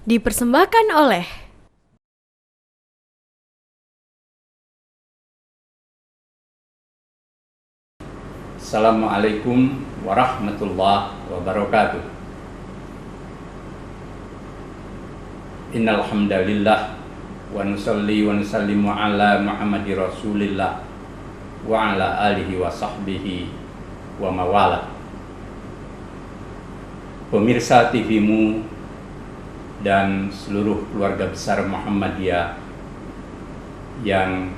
Dipersembahkan oleh Assalamualaikum warahmatullahi wabarakatuh. Innal hamdalillah wa nusalli wa nusallimu ala Muhammadir Rasulillah wa ala alihi wa sahbihi wa mawala. Pemirsa TV-mu dan seluruh keluarga besar Muhammadiyah yang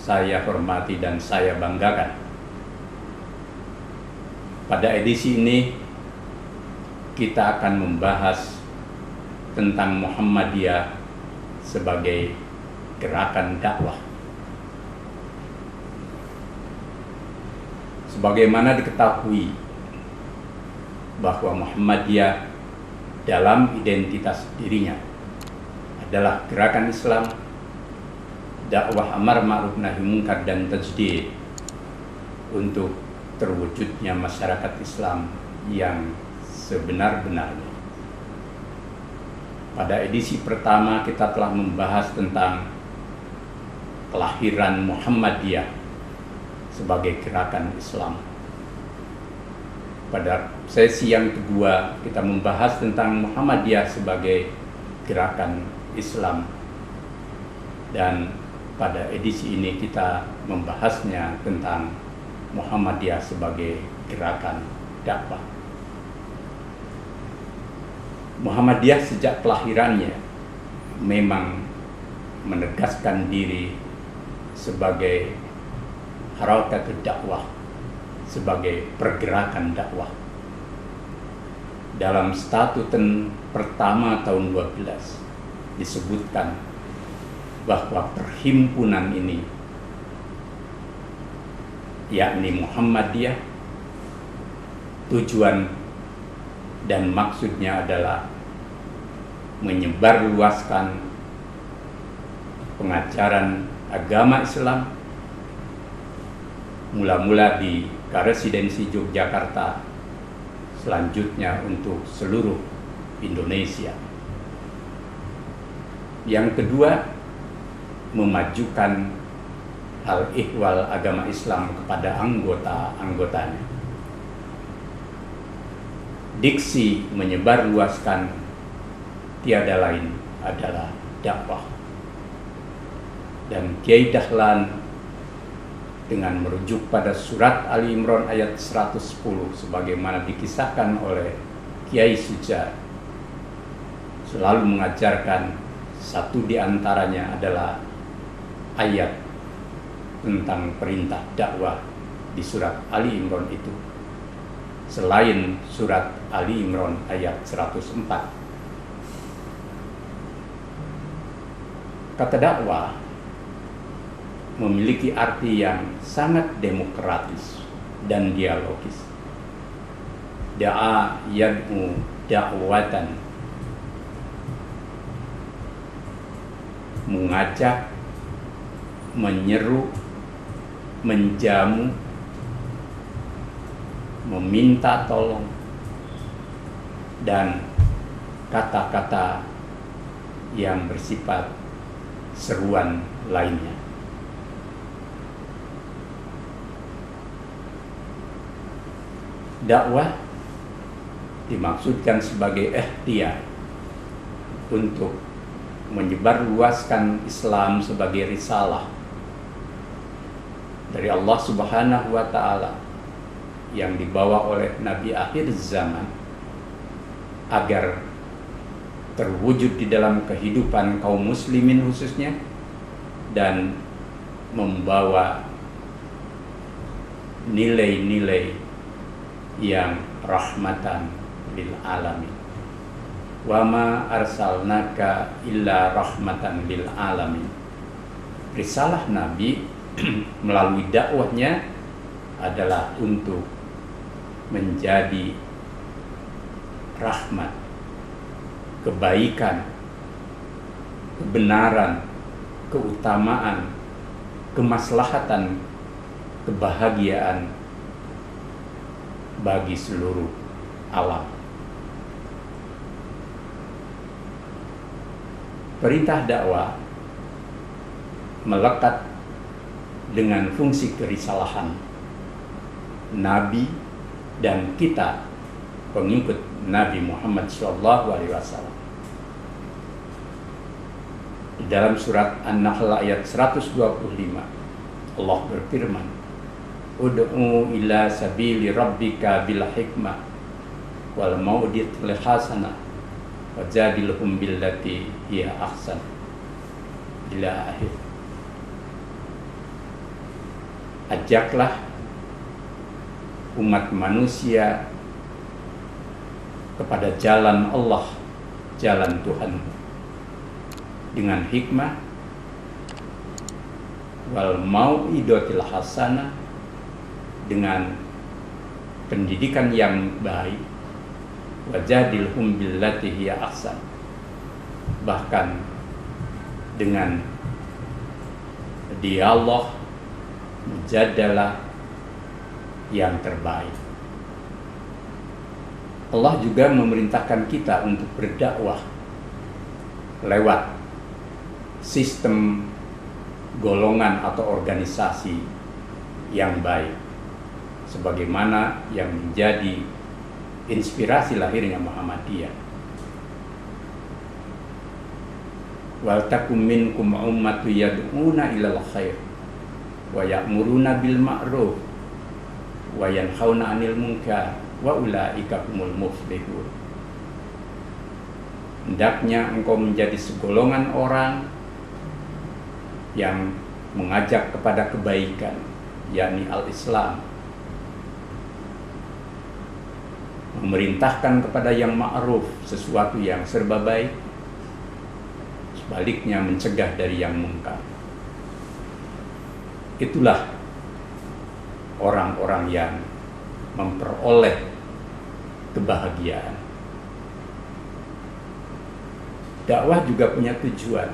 saya hormati dan saya banggakan. Pada edisi ini kita akan membahas tentang Muhammadiyah sebagai gerakan dakwah. Sebagaimana diketahui bahwa Muhammadiyah dalam identitas dirinya adalah gerakan Islam, dakwah amar ma'ruf nahi munkar dan tajdid untuk terwujudnya masyarakat Islam yang sebenar-benarnya. Pada edisi pertama kita telah membahas tentang kelahiran Muhammadiyah sebagai gerakan Islam. Pada sesi yang kedua kita membahas tentang Muhammadiyah sebagai gerakan Islam. Dan pada edisi ini kita membahasnya tentang Muhammadiyah sebagai gerakan dakwah. Muhammadiyah sejak kelahirannya memang menegaskan diri sebagai harakat dakwah, sebagai pergerakan dakwah. Dalam statuten pertama tahun 12 disebutkan bahwa perhimpunan ini, yakni Muhammadiyah, tujuan dan maksudnya adalah menyebarluaskan pengajaran agama Islam mula-mula di Karesidensi Yogyakarta, selanjutnya untuk seluruh Indonesia. Yang kedua, memajukan al-ihwal agama Islam kepada anggota-anggotanya. Diksi menyebarluaskan tiada lain adalah dakwah. Dan Kiai Dahlan dengan merujuk pada surat Ali Imran ayat 110 sebagaimana dikisahkan oleh Kiai Sujar, selalu mengajarkan satu di antaranya adalah ayat tentang perintah dakwah di surat Ali Imran itu, selain surat Ali Imran ayat 104. Kata dakwah memiliki arti yang sangat demokratis dan dialogis. Da'a yad'u da'watan, mengajak, menyeru, menjamu, meminta tolong, dan kata-kata yang bersifat seruan lainnya. Dakwah dimaksudkan sebagai ikhtiar untuk menyebarluaskan Islam sebagai risalah dari Allah Subhanahu wa Ta'ala yang dibawa oleh Nabi akhir zaman agar terwujud di dalam kehidupan kaum muslimin khususnya, dan membawa nilai-nilai yang rahmatan lil alamin. Wa ma arsalnaka illa rahmatan lil alamin. Risalah Nabi melalui dakwahnya adalah untuk menjadi rahmat, kebaikan, kebenaran, keutamaan, kemaslahatan, kebahagiaan bagi seluruh alam. Perintah dakwah melekat dengan fungsi kerisalahan Nabi dan kita pengikut Nabi Muhammad SAW. Di dalam surat An-Nahl ayat 125 Allah berfirman, Ud'u ila sabili rabbika bil hikmah wal mau'izatil hasanah wajadilhum billati hiya ahsan ila akhir. Ajaklah umat manusia kepada jalan Allah, jalan Tuhan, dengan hikmah wal mau'izatil hasanah, dengan pendidikan yang baik, wajadilhum billati hiya ahsan, bahkan dengan dialog, mujadalah yang terbaik. Allah juga memerintahkan kita untuk berdakwah lewat sistem golongan atau organisasi yang baik, sebagaimana yang menjadi inspirasi lahirnya Muhammadiyah. Wal takum minkum ummatu yad'una ilal khair wa ya'muruna bil ma'ruf wa yanhauna 'anil munkar wa ulaika humul muflihun. Hendaknya engkau menjadi segolongan orang yang mengajak kepada kebaikan, yakni al-Islam, memerintahkan kepada yang ma'ruf, sesuatu yang serba baik, sebaliknya mencegah dari yang mungkar. Itulah orang-orang yang memperoleh kebahagiaan. Dakwah juga punya tujuan.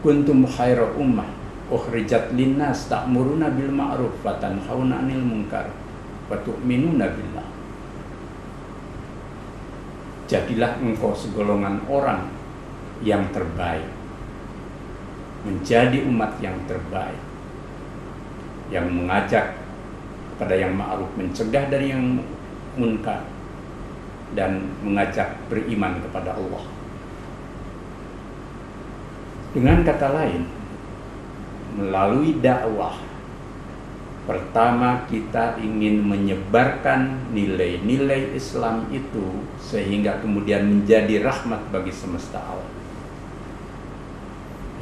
Kuntum khaira ummah ukhrijat linnas ta'muruna bil ma'ruf wa tanhauna 'anil munkar wa tu'minuna billah. Jadilah engkau segolongan orang yang terbaik, menjadi umat yang terbaik, yang mengajak kepada yang ma'ruf, mencegah dari yang munkar, dan mengajak beriman kepada Allah. Dengan kata lain, melalui dakwah, pertama kita ingin menyebarkan nilai-nilai Islam itu sehingga kemudian menjadi rahmat bagi semesta alam,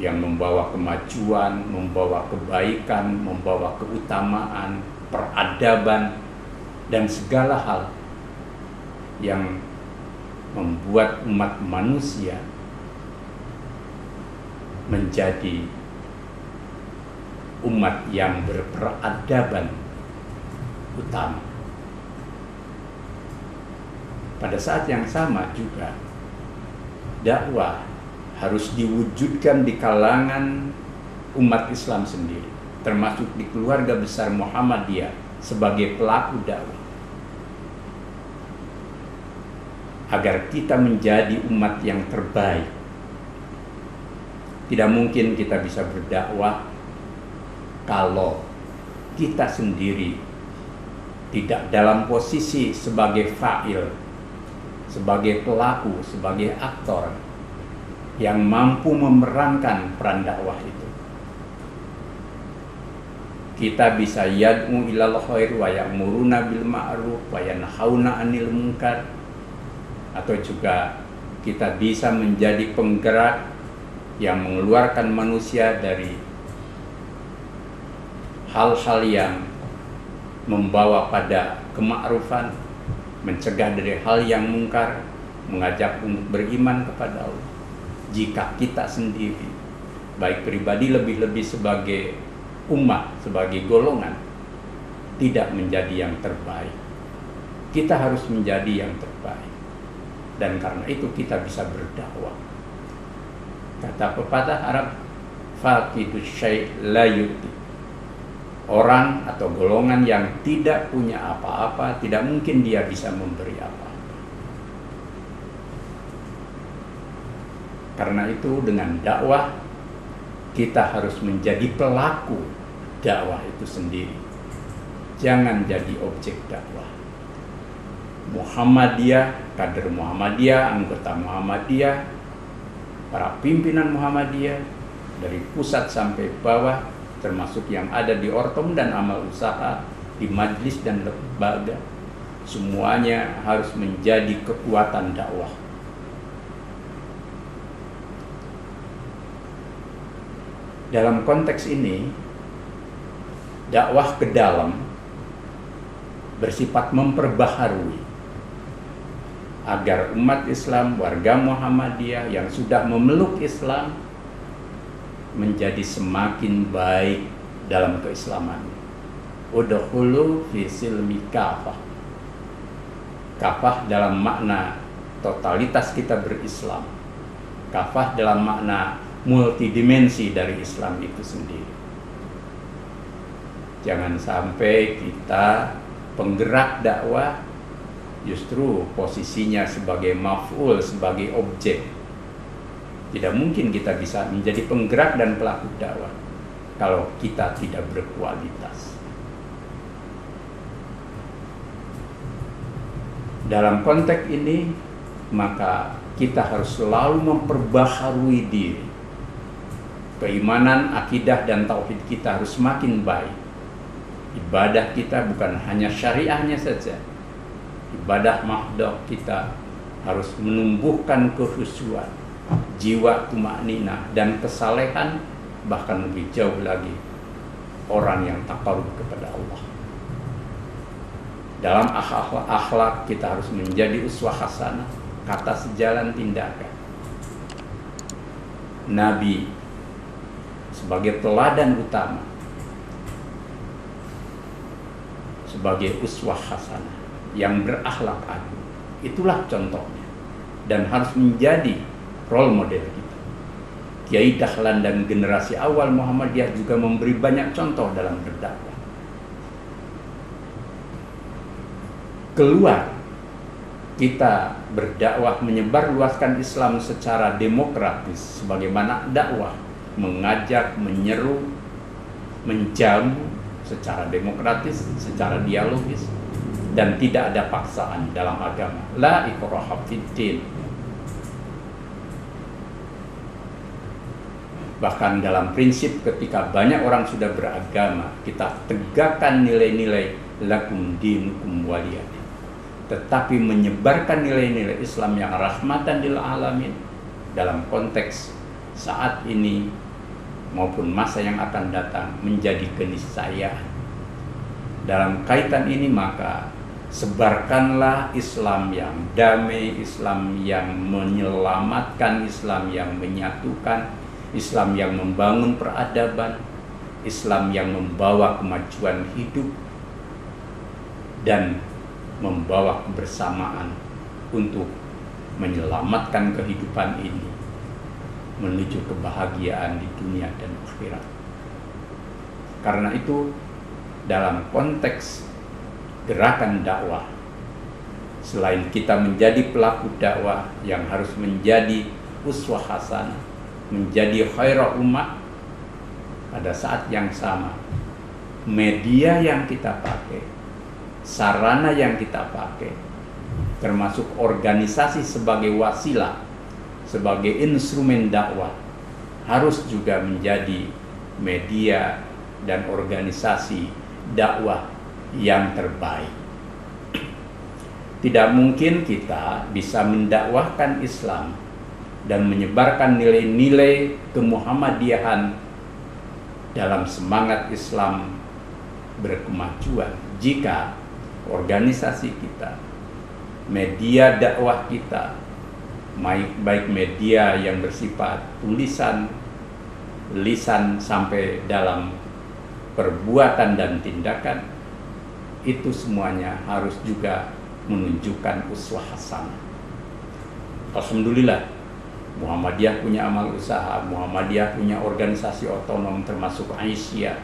yang membawa kemajuan, membawa kebaikan, membawa keutamaan, peradaban, dan segala hal yang membuat umat manusia menjadi umat yang berperadaban utama. Pada saat yang sama juga, dakwah harus diwujudkan di kalangan umat Islam sendiri, termasuk di keluarga besar Muhammadiyah sebagai pelaku dakwah, agar kita menjadi umat yang terbaik. Tidak mungkin kita bisa berdakwah kalau kita sendiri tidak dalam posisi sebagai fa'il, sebagai pelaku, sebagai aktor yang mampu memerankan peran dakwah itu. Kita bisa yad'u ilal khair wa ya'muruna bil ma'ruf wa yanhauna 'anil munkar, atau juga kita bisa menjadi penggerak yang mengeluarkan manusia dari hal-hal yang membawa pada kemakrufan, mencegah dari hal yang mungkar, mengajak untuk beriman kepada Allah. Jika kita sendiri, baik pribadi lebih-lebih sebagai umat, sebagai golongan, tidak menjadi yang terbaik, kita harus menjadi yang terbaik. Dan karena itu kita bisa berdakwah. Kata pepatah Arab, faqidus syai' la yu'ti. Orang atau golongan yang tidak punya apa-apa, tidak mungkin dia bisa memberi apa-apa. Karena itu dengan dakwah kita harus menjadi pelaku dakwah itu sendiri. Jangan jadi objek dakwah. Muhammadiyah, kader Muhammadiyah, anggota Muhammadiyah, para pimpinan Muhammadiyah dari pusat sampai bawah, termasuk yang ada di Ortom dan amal usaha, di majlis dan lembaga, semuanya harus menjadi kekuatan dakwah. Dalam konteks ini, dakwah ke dalam bersifat memperbaharui agar umat Islam, warga Muhammadiyah yang sudah memeluk Islam menjadi semakin baik dalam keislaman. Udkhulu fi silmi kafah. Kafah dalam makna totalitas kita berislam. Kafah dalam makna multidimensi dari Islam itu sendiri. Jangan sampai kita penggerak dakwah justru posisinya sebagai maf'ul, sebagai objek. Tidak mungkin kita bisa menjadi penggerak dan pelaku dakwah kalau kita tidak berkualitas. Dalam konteks ini, maka kita harus selalu memperbaharui diri. Keimanan, akidah, dan tauhid kita harus semakin baik. Ibadah kita bukan hanya syariahnya saja. Ibadah mahdoh kita harus menumbuhkan kekhusyuan, jiwa tumakninah, dan kesalehan, bahkan lebih jauh lagi orang yang taqarrub kepada Allah. Dalam akhlak kita harus menjadi uswah hasanah, kata sejalan tindakan. Nabi sebagai teladan utama, sebagai uswah hasanah yang berakhlak agung, itulah contohnya dan harus menjadi role model kita. Kiai Dahlan dan generasi awal Muhammadiyah juga memberi banyak contoh dalam berdakwah. Keluar kita berdakwah menyebarluaskan Islam secara demokratis, sebagaimana dakwah mengajak, menyeru, menjamu secara demokratis, secara dialogis, dan tidak ada paksaan dalam agama. La ikraha fiddin. Bahkan dalam prinsip ketika banyak orang sudah beragama, kita tegakkan nilai-nilai lakum dinukum waliyadin. Tetapi menyebarkan nilai-nilai Islam yang rahmatan lil alamin dalam konteks saat ini maupun masa yang akan datang menjadi keniscayaan. Dalam kaitan ini maka sebarkanlah Islam yang damai, Islam yang menyelamatkan, Islam yang menyatukan, Islam yang membangun peradaban, Islam yang membawa kemajuan hidup dan membawa kebersamaan untuk menyelamatkan kehidupan ini menuju kebahagiaan di dunia dan akhirat. Karena itu dalam konteks gerakan dakwah, selain kita menjadi pelaku dakwah yang harus menjadi uswah hasanah, menjadi khairul ummah, pada saat yang sama media yang kita pakai, sarana yang kita pakai, termasuk organisasi sebagai wasilah, sebagai instrumen dakwah, harus juga menjadi media dan organisasi dakwah yang terbaik. Tidak mungkin kita bisa mendakwahkan Islam dan menyebarkan nilai-nilai kemuhammadiyahan dalam semangat Islam berkemajuan jika organisasi kita, media dakwah kita, baik media yang bersifat tulisan, lisan sampai dalam perbuatan dan tindakan, itu semuanya harus juga menunjukkan uswah hasanah. Alhamdulillah, Muhammadiyah punya amal usaha, Muhammadiyah punya organisasi otonom termasuk Aisyah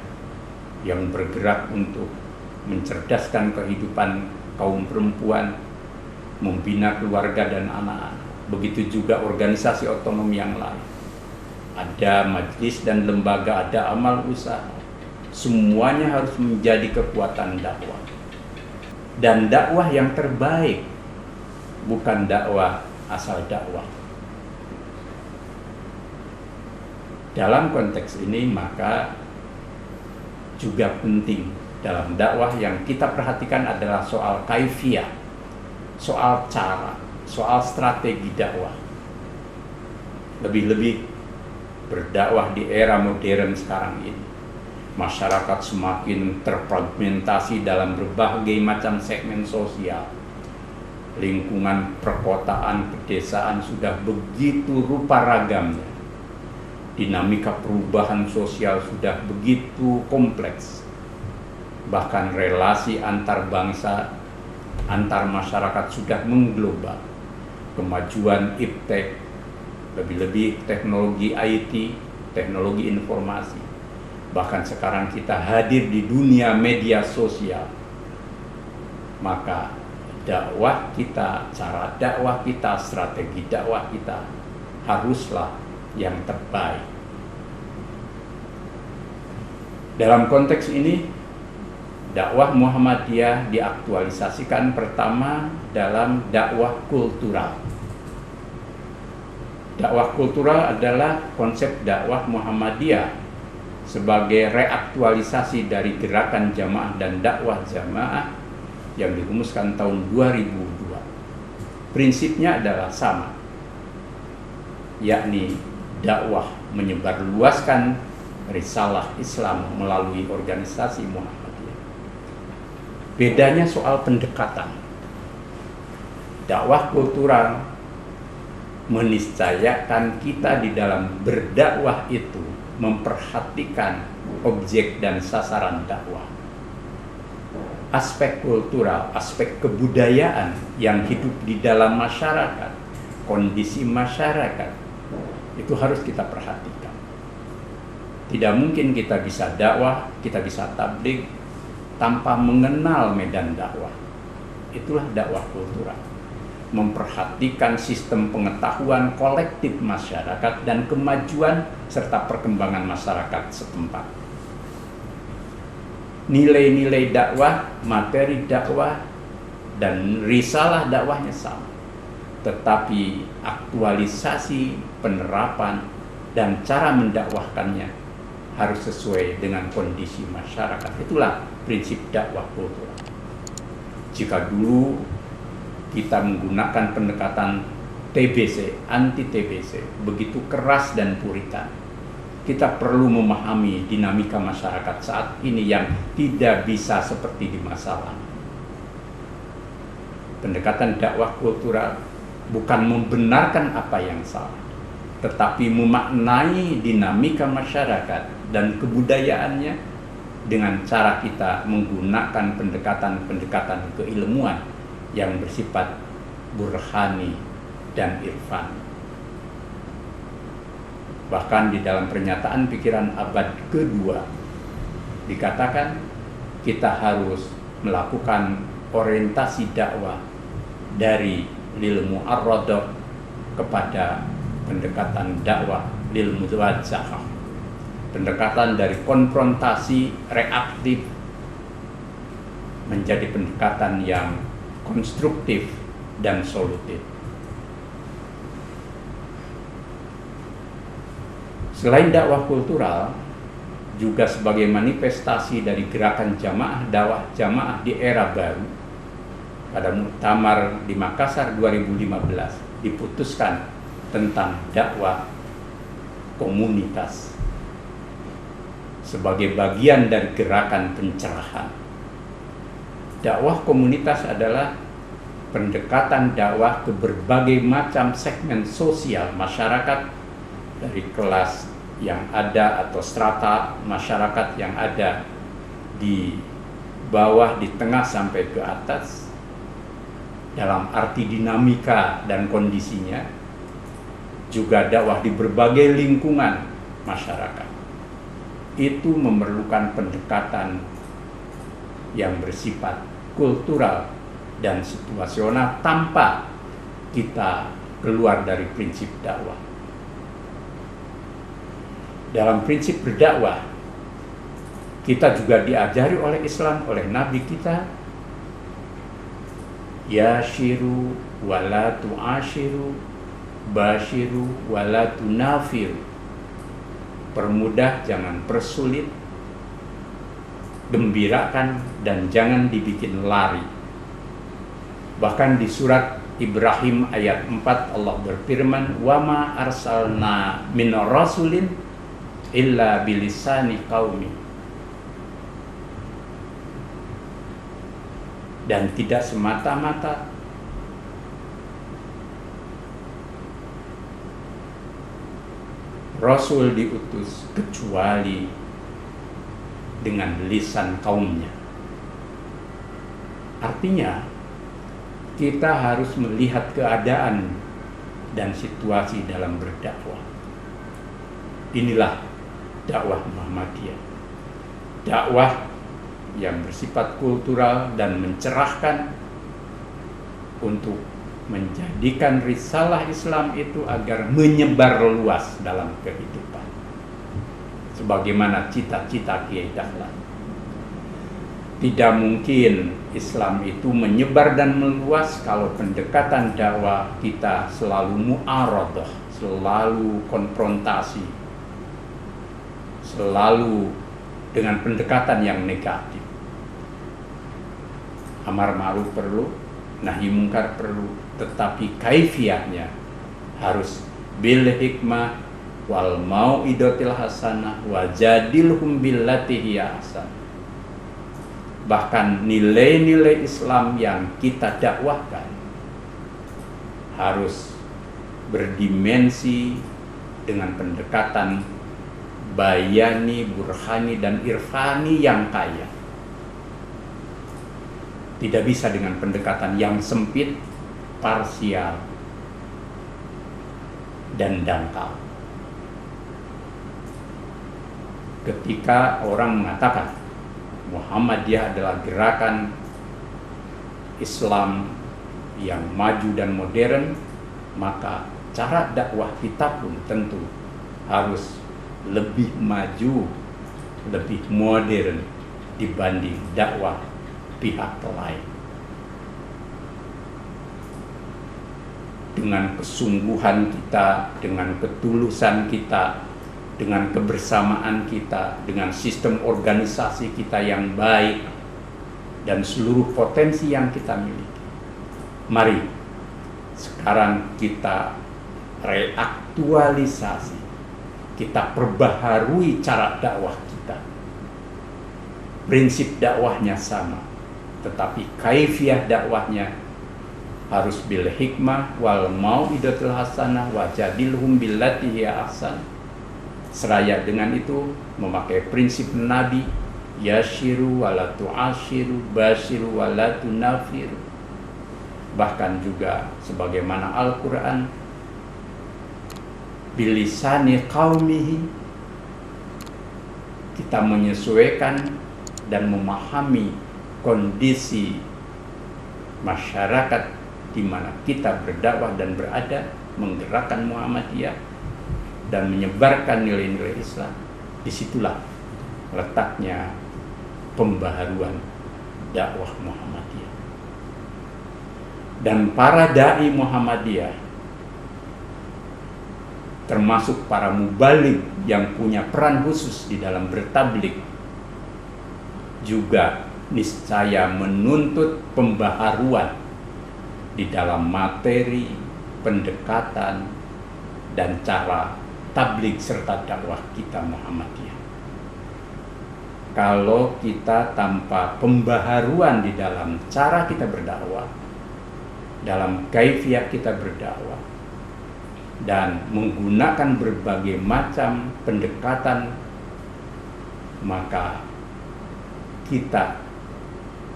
yang bergerak untuk mencerdaskan kehidupan kaum perempuan, membina keluarga dan anak-anak. begitu juga organisasi otonom yang lain. Ada majelis dan lembaga, ada amal usaha. Semuanya harus menjadi kekuatan dakwah. Dan dakwah yang terbaik, bukan dakwah asal dakwah. Dalam konteks ini maka juga penting dalam dakwah yang kita perhatikan adalah soal kaifiyah, soal cara, soal strategi dakwah. Lebih-lebih berdakwah di era modern sekarang ini. Masyarakat semakin terfragmentasi dalam berbagai macam segmen sosial. Lingkungan perkotaan, pedesaan sudah begitu rupa ragamnya. Dinamika perubahan sosial sudah begitu kompleks. Bahkan relasi antar bangsa, antar masyarakat sudah mengglobal. Kemajuan iptek, lebih-lebih teknologi IT, teknologi informasi. Bahkan sekarang kita hadir di dunia media sosial. Maka dakwah kita, cara dakwah kita, strategi dakwah kita haruslah yang terbaik. Dalam konteks ini, dakwah Muhammadiyah diaktualisasikan pertama dalam dakwah kultural. Dakwah kultural adalah konsep dakwah Muhammadiyah sebagai reaktualisasi dari gerakan jamaah dan dakwah jamaah yang dirumuskan tahun 2002. Prinsipnya adalah sama, yakni dakwah menyebarluaskan risalah Islam melalui organisasi Muhammadiyah. Bedanya soal pendekatan. Dakwah kultural meniscayakan kita di dalam berdakwah itu memperhatikan objek dan sasaran dakwah. Aspek kultural, aspek kebudayaan yang hidup di dalam masyarakat, kondisi masyarakat, itu harus kita perhatikan. Tidak mungkin kita bisa dakwah, kita bisa tabligh tanpa mengenal medan dakwah. Itulah dakwah kultural. Memperhatikan sistem pengetahuan kolektif masyarakat dan kemajuan serta perkembangan masyarakat setempat. Nilai-nilai dakwah, materi dakwah, dan risalah dakwahnya sama. Tetapi aktualisasi, penerapan, dan cara mendakwahkannya harus sesuai dengan kondisi masyarakat. Itulah prinsip dakwah kultural. Jika dulu kita menggunakan pendekatan TBC, anti-TBC, begitu keras dan puritan, kita perlu memahami dinamika masyarakat saat ini yang tidak bisa seperti di masa lalu. Pendekatan dakwah kultural bukan membenarkan apa yang salah, tetapi memaknai dinamika masyarakat dan kebudayaannya dengan cara kita menggunakan pendekatan-pendekatan keilmuan yang bersifat burhani dan irfan. Bahkan di dalam pernyataan pikiran abad kedua dikatakan kita harus melakukan orientasi dakwah dari lil mu'arradah kepada pendekatan dakwah lil muwajjahah. Pendekatan dari konfrontasi reaktif menjadi pendekatan yang konstruktif dan solutif. Selain dakwah kultural, juga sebagai manifestasi dari gerakan jamaah dakwah jamaah di era baru, pada muktamar di Makassar 2015 diputuskan tentang dakwah komunitas sebagai bagian dari gerakan pencerahan. Dakwah komunitas adalah pendekatan dakwah ke berbagai macam segmen sosial masyarakat, dari kelas yang ada atau strata masyarakat yang ada di bawah, di tengah sampai ke atas, dalam arti dinamika dan kondisinya. Juga dakwah di berbagai lingkungan masyarakat. Itu memerlukan pendekatan yang bersifat kultural dan situasional tanpa kita keluar dari prinsip dakwah. Dalam prinsip berdakwah, kita juga diajari oleh Islam, oleh Nabi kita, yashiru wala tu'ashiru, bashiru wala tunafiru. Permudah, jangan persulit, gembirakan, dan jangan dibikin lari. Bahkan di surat Ibrahim ayat 4 Allah berfirman, wa ma arsalna min rasulin illa bilisani qaumi. Dan tidak semata-mata Rasul diutus kecuali dengan lisan kaumnya. Artinya, kita harus melihat keadaan dan situasi dalam berdakwah. Inilah dakwah Muhammadiyah. Dakwah yang bersifat kultural dan mencerahkan untuk menjadikan risalah Islam itu agar menyebar luas dalam kehidupan. Sebagaimana cita-cita Kiai Dahlan. Tidak mungkin Islam itu menyebar dan meluas kalau pendekatan dakwah kita selalu mu'aradah, selalu konfrontasi, selalu dengan pendekatan yang negatif. Amar ma'ruf perlu, nahi mungkar perlu, tetapi kaifiahnya harus bil hikmah wal mau'idatil hasanah wajadilhum billati hiya ahsan. Bahkan nilai-nilai Islam yang kita dakwahkan harus berdimensi dengan pendekatan bayani, burhani, dan irfani yang kaya. Tidak bisa dengan pendekatan yang sempit, parsial, dan dangkal. Ketika orang mengatakan Muhammadiyah adalah gerakan Islam yang maju dan modern, maka cara dakwah kita pun tentu harus lebih maju, lebih modern dibanding dakwah pihak lain. Dengan kesungguhan kita, dengan ketulusan kita, dengan kebersamaan kita, dengan sistem organisasi kita yang baik, dan seluruh potensi yang kita miliki. Mari sekarang kita reaktualisasi, kita perbaharui cara dakwah kita. Prinsip dakwahnya sama, tetapi kaifiah dakwahnya harus bil hikmah wal mau'idatul hasanah wajadilhum billati hiya ahsan. Seraya dengan itu memakai prinsip Nabi, yashiru wala tu'ashiru, bashiru wala tunafiru. Bahkan juga sebagaimana Al-Quran, bilisani qaumihi, kita menyesuaikan dan memahami kondisi masyarakat di mana kita berdakwah dan berada, menggerakkan Muhammadiyah dan menyebarkan nilai-nilai Islam. Disitulah letaknya pembaharuan dakwah Muhammadiyah. Dan para dai Muhammadiyah, termasuk para mubaligh yang punya peran khusus di dalam bertabligh, juga niscaya menuntut pembaharuan di dalam materi, pendekatan, dan cara tabligh serta dakwah kita Muhammadiyah. Kalau kita tanpa pembaharuan di dalam cara kita berdakwah, dalam kaifiah kita berdakwah, dan menggunakan berbagai macam pendekatan, maka kita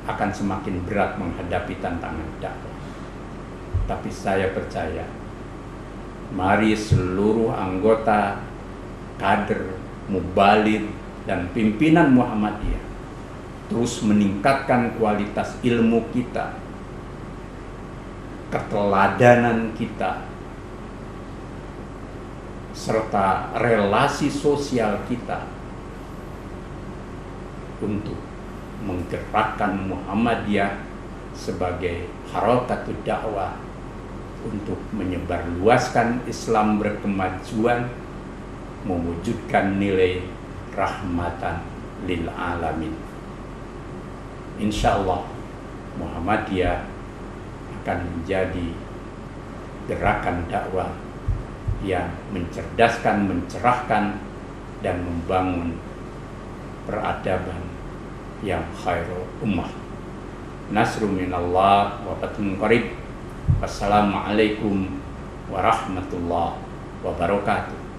akan semakin berat menghadapi tantangan dakwah. Tapi saya percaya, mari seluruh anggota, kader, mubaligh, dan pimpinan Muhammadiyah terus meningkatkan kualitas ilmu kita, keteladanan kita, serta relasi sosial kita untuk menggerakkan Muhammadiyah sebagai harakatul dakwah untuk menyebarluaskan Islam berkemajuan, mewujudkan nilai rahmatan lil alamin. Insyaallah Muhammadiyah akan menjadi gerakan dakwah yang mencerdaskan, mencerahkan, dan membangun peradaban yang khairul ummah. Nasru minallah wa fathun qarib. Wassalamualaikum warahmatullahi wabarakatuh.